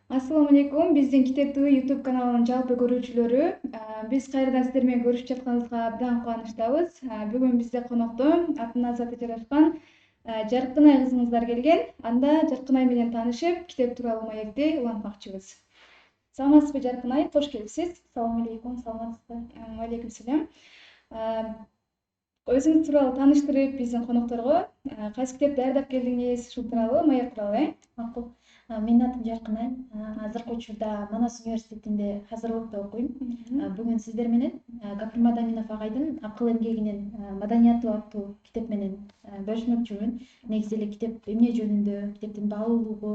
Ассаламу алейкум. Биздин Китептүү YouTube каналынын жалпы көрүүчүлөрү, биз кайрадан сиздер менен көрүшүп жатканыбызга абдан кубанычтабыз. Бүгүн бизде конокто атынан заты жарашкан Жаркынай кызыңыздар келген. Анда Жаркынай менен таанышып, китеп тууралуу маекти улантмакчыбыз. Саламатсызбы, Жаркынай? Кош келипсиз. Салам алейкум, саламатсызбы? Алейкум салам. Өзүңүз тууралуу тааныштырып, биздин конокторго кайсы китеп даярдап келдиңиз, ушул тууралуу, маек тууралуу, Макул. Менин атым Жаркынай. Азыркы учурда Манас университетинде казырлыкта окуйм. Бүгүн сиздер менен Гапир Мадаминов агайдын Акыл эмгегинин маданияты аттуу китеп менен бөлүшмөкчүмүн. Негизи эле китеп эмне жөнүндө, китептин баалуулугу,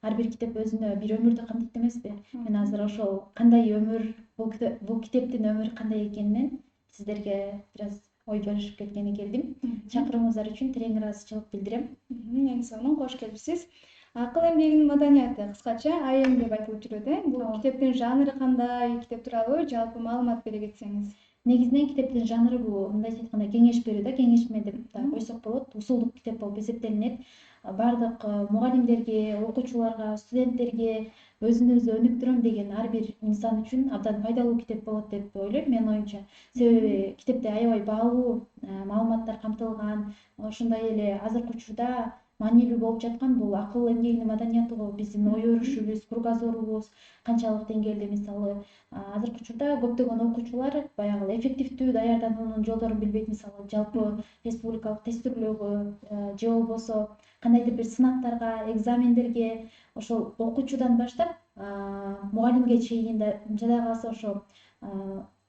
ар бир китеп өзүнө бир өмүрдү камтыйт эмеспи? Мен азыр ошол кандай өмүр, бул китептин өмүрү кандай экенинен сиздерге бир аз ой бөлүшүп кеткени келдим. Чакырууңуздар үчүн терең ыраазычылык билдирем. Эң сонун, кош келипсиз. Акыл эмгегинин маданияты кыскача АЭМ деп айтылып жүрөт, Бул китептин жанры кандай, китеп тууралуу жалпы маалымат бере кетсеңиз. Негизинен китептин жанры бул мындайча айтканда кеңеш берүү да, кеңешме деп да койсок болот. Усулдук китеп болуп эсептелинет. Бардык мугалимдерге, окуучуларга, студенттерге өзүнүздү өнүктүрөм деген ар бир инсан үчүн абдан пайдалуу китеп болот деп ойлойм, менин оюмча. Себеби китепте аябай баалуу маалыматтар камтылган. Ошондой эле азыркы учурда маанилүү болуп жаткан бул акыл эмгегинин маданияты го, биздин ой өрүшүбүз, кругозорубуз канчалык деңгээлде. Мисалы, азыркы учурда көптөгөн окуучулар баягы эффективдүү даярдануунун жолдорун билбейт. Мисалы, жалпы республикалык тестирлөөгө же болбосо кандайдыр бир сынактарга, экзамендерге ошол окуучудан баштап мугалимге чейин да жадай калса ошо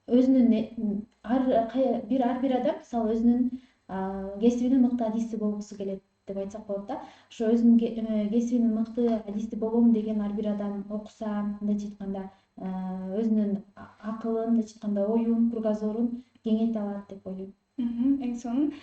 өзүнүн ар бир адам мисалы өзүнүн кесибинин мыкты адиси болгусу келет деп айтсак болот да. Ошо өзүнүн кесибинин мыкты адиси болом деген ар бир адам окуса, мындайча айтканда өзүнүн акылын, мындайча айтканда оюн, кругозорун кеңейте алат деп ойлойм. Эң сонун.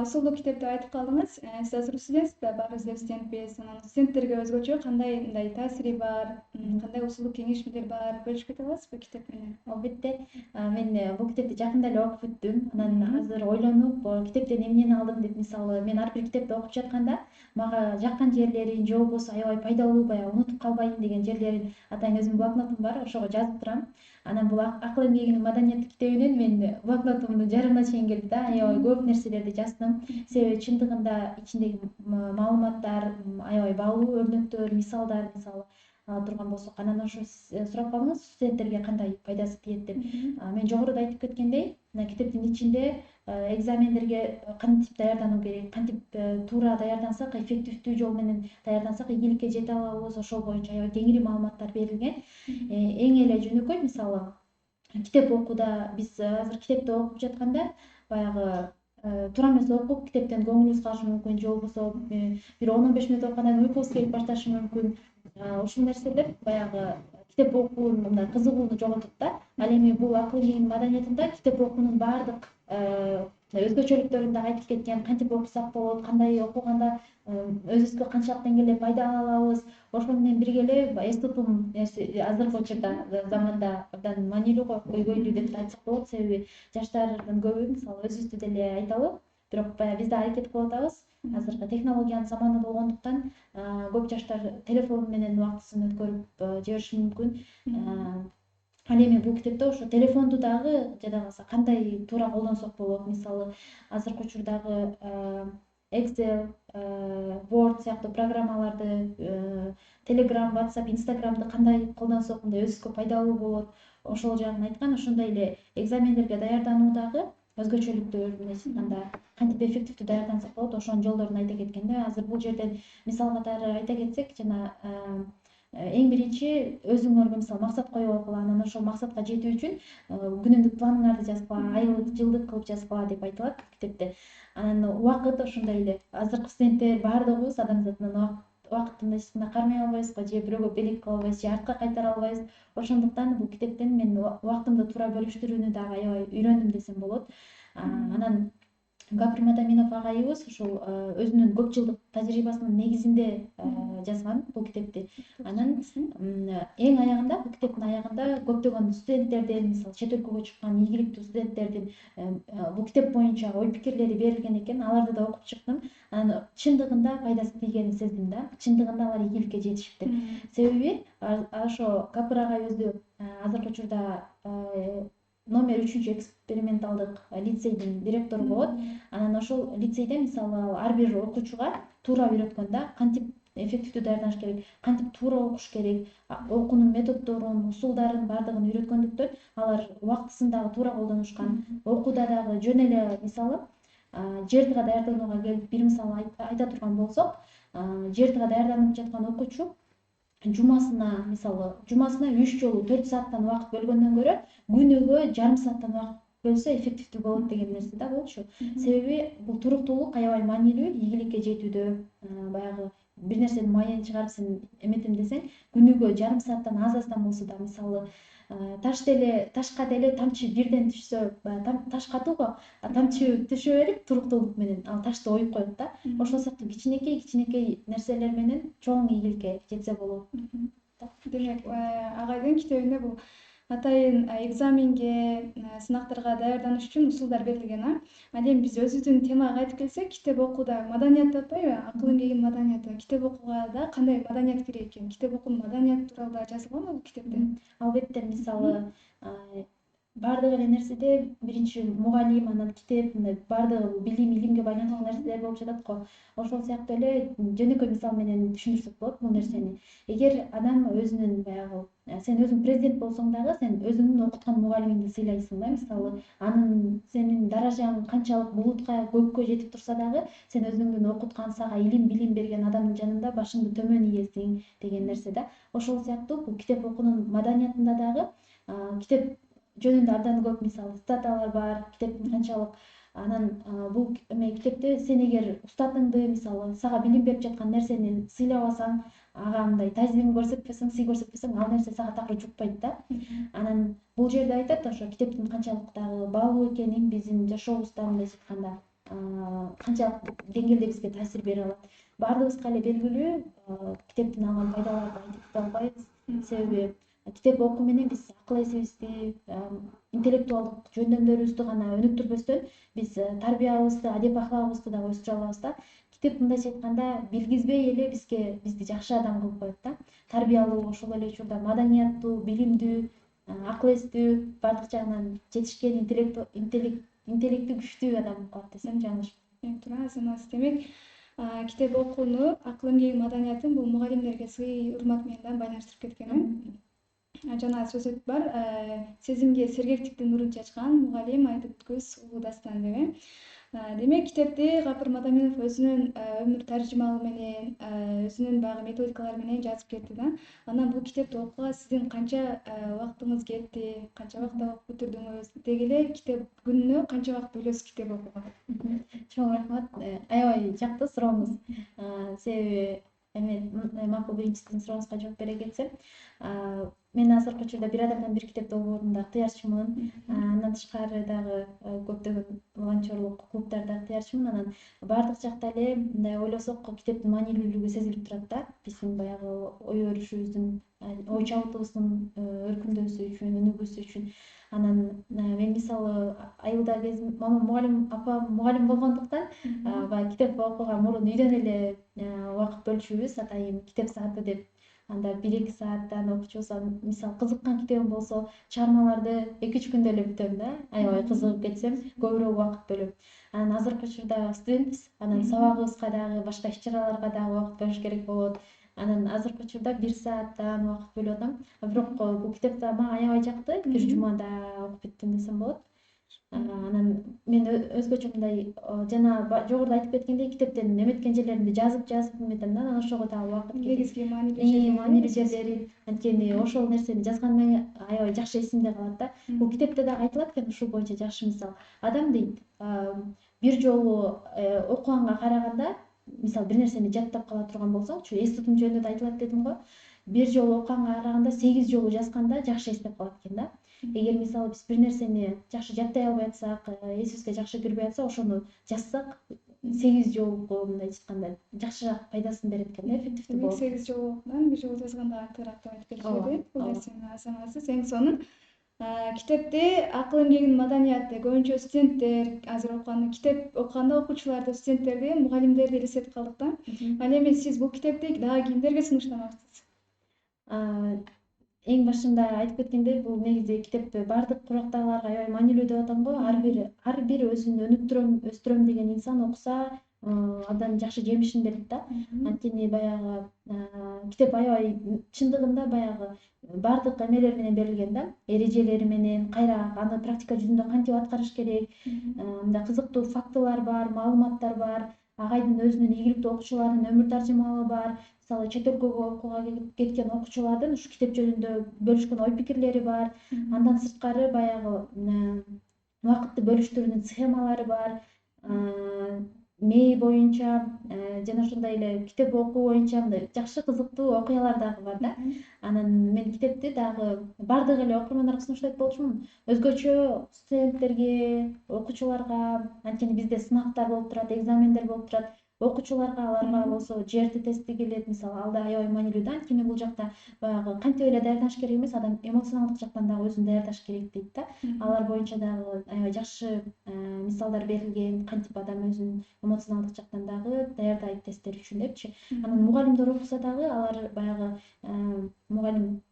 Усулдук китеп деп айтып калдыңыз. Сиз азыр студентсиз да, баарыбыз эле студентпиз. Анан студенттерге өзгөчө кандай мындай таасири бар, кандай усулдук кеңешмелер бар, бөлүшүп кете аласызбы китеп менен? Албетте, мен бул китепти жакында эле окуп бүттүм. Анан азыр ойлонуп, китептен эмнени алдым деп, мисалы, мен ар бир китепти окуп жатканда мага жаккан жерлерин же болбосо аябай пайдалуу, баягы унутуп калбайын деген жерлерин атайын өзүмдүн блокнотум бар, ошого жазып турам. Анан бул акыл эмгегинин маданияты китебинен мен блокнотумдун жарымына чейин келди да, аябай көп нерселерди жаздым. Себеби чындыгында ичиндеги маалыматтар аябай баалуу, өрнөктөр, мисалдар мисалы турган болсок. Анан ошо сурап калдыңыз, студенттерге кандай пайдасы тиет деп. Мен жогоруда айтып кеткендей, мына китептин ичинде экзамендерге кантип даярдануу керек, кантип туура даярдансак, эффективдүү жол менен даярдансак ийгиликке жете алабыз, ошол боюнча аябай кеңири маалыматтар берилген. Эң эле жөнөкөй, мисалы, китеп окууда биз азыр китепти окуп жатканда баягы туура эмес окуп китептен көңүлүбүз калышы мүмкүн, же болбосо бир 10-15 мүнөт окугандан кийин уйкубуз келип башташы мүмкүн. Ушул нерселер баягы китеп окуунун мындай кызыгууну жоготот да. Ал эми бул акыл эмгегинин маданиятында китеп окуунун баардык өзгөчөлүктөрүн дагы айтып кеткен. Кантип окусак болот, кандай окуганда өзүбүзгө канчалык деңгээлде пайда ала алабыз. Ошол менен бирге эле эс тутум азыркы учурда заманда абдан маанилүү го, көйгөйлүү деп да айтсак болот. Себеби жаштардын көбү мисалы өзүбүздү деле айталы, бирок баягы биз да аракет кылып атабыз. Азыркы технологиянын заманы болгондуктан көп жаштар телефон менен убактысын өткөрүп жибериши мүмкүн. Ал эми бул китепте ошо телефонду дагы жадай калса кандай туура колдонсок болот. Мисалы, азыркы учурдагы Excel, Word сыяктуу программаларды, Telegram, WhatsApp, Instagramды кандай колдонсок мындай өзүбүзгө пайдалуу болот. Ошол жагын айткан. Ошондой эле экзамендерге даярдануудагы өзгөчөлүктөр, мындайча айтканда кантип эффективдүү даярдансак болот, ошонун жолдорун айта кеткен да. Азыр бул жерден мисал катары айта кетсек, жана эң биринчи өзүңөргө мисалы максат коюп алгыла, анан ошол максатка жетүү үчүн күнүмдүк планыңарды жазгыла, айлык, жылдык кылып жазгыла деп айтылат китепте. Анан убакыт ошондой эле. Азыркы студенттер баардыгыбыз адамзатынан убакытты мындайча айтканда кармай албайбызго, же бирөөгө белек кыла албайбыз, же артка кайтара албайбыз. Ошондуктан бул китептен мен убактымды туура бөлүштүрүүнү дагы аябай үйрөндүм десем болот. Анан Гапыр Мадаминов агайыбыз ушул өзүнүн көп жылдык тажрыйбасынын негизинде жазган бул китепти. Анан эң аягында, бул китептин аягында көптөгөн студенттердин, мисалы чет өлкөгө чыккан ийгиликтүү студенттердин бул китеп боюнча ой пикирлери берилген экен. Аларды да окуп чыктым. Анан чындыгында пайдасы тийгенин сездим да. Чындыгында алар ийгиликке жетишиптир. Себеби ошо Гапыр агай өзү азыркы учурда номер 3 эксперименталдык лицейдин директору болот. Анан ошол лицейде мисалы ар бир окуучуга туура үйрөткөн да, кантип эффективдүү даярданыш керек, кантип туура окуш керек, окуунун методдорун, усулдарын баардыгын үйрөткөндүктөн алар убактысын дагы туура колдонушкан. Окууда дагы жөн эле мисалы ЖЭРТга даярданууга келип бир мисал айта турган болсок, ЖЭРТга даярданып жаткан окуучу жумасына 3 жолу 4 сааттан убакыт бөлгөндөн көрө күнүгө жарым сааттан убакыт бөлсө эффективдүү болот деген нерсе да болчу. Себеби бул туруктуулук аябай маанилүү ийгиликке жетүүдө. Баягы бир нерсени майын чыгарып сен эметем десең, күнүгө жарым сааттан аздан болсо да, мисалы ташка деле тамчы бирден түшсө, таш катуу го, тамчы түшө берип туруктуулук менен ал ташты оюп коет да. Ошол сыяктуу кичинекей нерселер менен чоң ийгиликке жетсе болот. Демек, агайдын китебинде бул атайын экзаменге, сынактарга даярданыш үчүн усулдар берилген. Ал эми биз өзүбүздүн темага кайтып келсек, китеп окууда маданият деп атпайбы? Акыл эмгегинин маданияты. Китеп окууга да кандай маданият керек экен? Китеп окуунун маданияты тууралуу да жазылганбы бул китепте? Албетте, мисалы баардык эле нерседе биринчи мугалим, анан китеп, мындай баардыгы илимге байланыштуу нерселер болуп жатат го. Ошол сыяктуу эле жөнөкөй мисал менен түшүндүрсөк болот бул нерсени. Эгер адам өзүнүн баягы сен өзүң президент болсоң дагы, сен өзүңдүн окуткан мугалимиңди сыйлайсың да, мисалы анын сенин даражаң канчалык булутка, көккө жетип турса дагы, сен өзүңдүн окуткан, сага билим берген адамдын жанында башыңды төмөн ийесиң деген нерсе да. Ошол сыяктуу бул китеп окуунун маданиятында дагы китеп жөнүндө абдан көп мисалы цитаталар бар, китептин канчалык. Анан бул китепте сен эгер устатыңды, мисалы сага билим берип жаткан нерсени сыйлабасаң, ага мындай тазим көрсөтпөсөң, сый көрсөтпөсөң, ал нерсе сага такыр жукпайт да. Анан бул жерде айтат ошо китептин канчалык дагы баалуу экенин, биздин жашообузда мындайча айтканда канчалык деңгээлде бизге таасир бере алат. Баардыгыбызга эле белгилүү, китептен алган пайдаларды айтып албайбыз. Себеби китеп окуу менен биз акыл эсибизди, интеллектуалдык жөндөмдөрүбүздү гана өнүктүрбөстөн, биз тарбиябызды, адеп ахлагыбызды да өстүрө алабыз да. Китеп мындайча айтканда билгизбей эле бизди жакшы адам кылып коет да. Тарбиялуу, ошол эле учурда маданияттуу, билимдүү, акыл эстүү, баардык жагынан жетишкен, интеллекти күчтүү адам кылат десем жаңылышпайм. Туура, азамат. Демек, китеп окууну, акыл эмгеги маданиятын бул мугалимдерге сый урмат менен да байланыштырып кеткен. Жана сөз бар, сезимге сергектиктин нурун чачкан мугалим айтып көз улуу дастан деп. Демек, китепти Гапыр Мадаминов өзүнүн өмүр таржымалы менен, өзүнүн баягы методикалары менен жазып кетти да. Анан бул китепти окууга сиздин канча убактыңыз кетти, канча убакытта окуп бүтүрдүңүз? Деги эле китеп күнүнө канча убакыт бөлөсүз китеп окууга? Чоң рахмат. Аябай жакты сурооңуз. Себеби макул биринчисинин сурооңузга жооп бере кетсем, мен азыркы учурда бир адамдан бир китепти окууда ыктыярчымын. Андан тышкары дагы көптөгөн волонтерлук клубдарда ыктыярчымын. Анан баардык жакта эле мындай ойлосок, китептин маанилүүлүгү сезилип турат да. Биздин баягы ой өрүшүбүздүн, ой чабытыбыздын өркүндөшү үчүн, өнүгүүсү үчүн. Анан мен мисалы айылда мама мугалим болгондуктан, баягы китеп окууга мурун үйдөн эле убакыт бөлүшүбүз, атайын китеп сааты деп. Анда 1-2 сааттан окучубуз. Мисалы кызыккан китебим болсо, чыгармаларды 2-3 күндө эле бүтөм да. Аябай кызыгып кетсем, көбүрөөк убакыт бөлөм. Анан азыркы учурда студентпиз. Анан сабагыбызга дагы, башка иш-чараларга дагы убакыт бөлүш керек болот. Анан азыркы учурда 1 сааттан убакыт бөлүп атам. Бирок бул китепти мага аябай жакты. Бир жумада окуп бүттүм десем болот. Анан мен өзгөчө мындай жана жогоруда айтып кеткендей, китептен эметкен жерлеримди жазып эметем да. Анан ошого дагы убакыт кетет. Негизги маанилүү жерлери, анткени ошол нерсени жазганда аябай жакшы эсимде калат да. Бул китепте дагы айтылат экен ушул боюнча жакшы мисал. Адам дейт, бир жолу окуганга караганда, мисалы бир нерсени жаттап кала турган болсоңчу, эс тутум жөнүндө да айтылат дедим го. Бир жолу окуганга караганда 8 жолу жазганда жакшы эстеп калат экен да. Эгер мисалы биз бир нерсени жакшы жаттай албай атсак, эсибизге жакшы кирбей атса, ошону жазсак 8 жолку мындай айтканда жакшыраак пайдасын берет экен да, эффективдүү Демек болот. 8 жолунан 1 жолу жазганда артыгыраак деп айтып Ооба, келишет. Бул ооба. нерсени аңсаңыз, эң сонун китепти акыл эмгегинин маданияты көбүнчө студенттер азыр окуган китеп окуганда окуучуларды, студенттерди, мугалимдерди элестетип калдык да. Ал эми сиз бул китепти дагы кимдерге сунуштамакчысыз? Эң башында айтып кеткендей, бул негизи китеп бардык курактагыларга аябай маанилүү деп атам го. Ар бир өзүн өнүктүрөм, өстүрөм деген инсан окуса, абдан жакшы жемишин берет да. Анткени баягы китеп аябай чындыгында баягы бардык эмелер менен берилген да, эрежелери менен, кайра аны практика жүзүндө кантип аткарыш керек, мындай кызыктуу фактылар бар, маалыматтар бар, агайдын өзүнүн ийгиликтүү окуучуларынын өмүр тажрыйбалары бар. Мисалы чет өлкөгө окууга кеткен окуучулардын ушу китеп жөнүндө бөлүшкөн ой пикирлери бар. Андан сырткары баягы убакытты бөлүштүрүүнүн схемалары бар. Мээ боюнча жана ошондой эле китеп окуу боюнча мындай жакшы кызыктуу окуялар дагы бар да. Анан мен китепти дагы бардык эле окурмандарга сунуштайт болчумун. Өзгөчө студенттерге, окуучуларга, анткени бизде сынактар болуп турат, экзамендер болуп турат. Окуучуларга, аларга болсо ЖРТ тести келет, мисалы ал да аябай маанилүү да. Анткени бул жакта баягы кантип эле даярданыш керек эмес, адам эмоционалдык жактан дагы өзүн даярдаш керек дейт да. Алар боюнча дагы аябай жакшы мисалдар берилген, кантип адам өзүн эмоционалдык жактан дагы даярдайт тесттер үчүн депчи. Анан мугалимдер окуса дагы алар баягы мугалим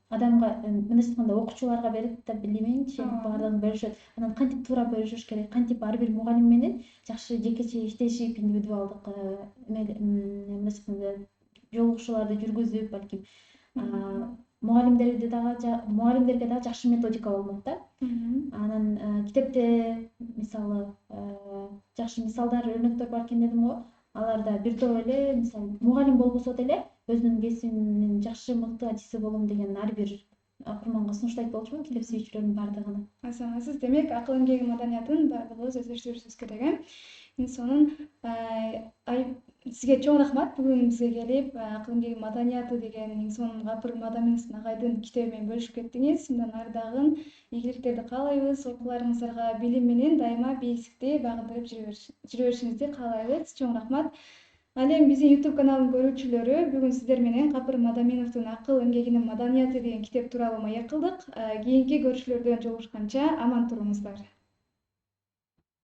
адамга мындайча айтканда окуучуларга берет да, билбейминчи, баардыгын бөлүшөт. Анан кантип туура бөлүшүш керек, кантип ар бир мугалим менен жакшы жекече иштешип, индивидуалдык мындайча айтканда жолугушууларды жүргүзүп, балким мугалимдерге дагы жакшы методика болмок да. Анан китепте мисалы жакшы мисалдар, өрнөктөр бар экен дедим го. Аларда бирдөө эле мисалы мугалим болбосо деле өзүнүн кесибинин жакшы мыкты адиси болом деген ар бир окурманга сунуштайт болчумун, китеп сүйүүчүлөрдүн бардыгына. Сиз демек акыл эмгеги маданиятын баардыгыбыз өздөштүрүшүбүз керек, Эң сонун. Сизге чоң рахмат бүгүн бизге келип, акыл эмгеги маданияты деген эң сонун Гапыр Мадаминовдун агайдын китеби менен бөлүшүп кеттиңиз. Мындан ары дагы ийгиликтерди каалайбыз. Окууларыңыздарга билим менен дайыма бийиктикти багындырып жүрө беришиңизди каалайбыз. Чоң рахмат. Ал эми биздин YouTube каналынын көрүүчүлөрү, бүгүн сиздер менен Гапыр Мадаминовдун Акыл эмгегинин маданияты деген китеп тууралуу маек кылдык. Кийинки көрүшүүлөрдөн жолугушканча аман туруңуздар.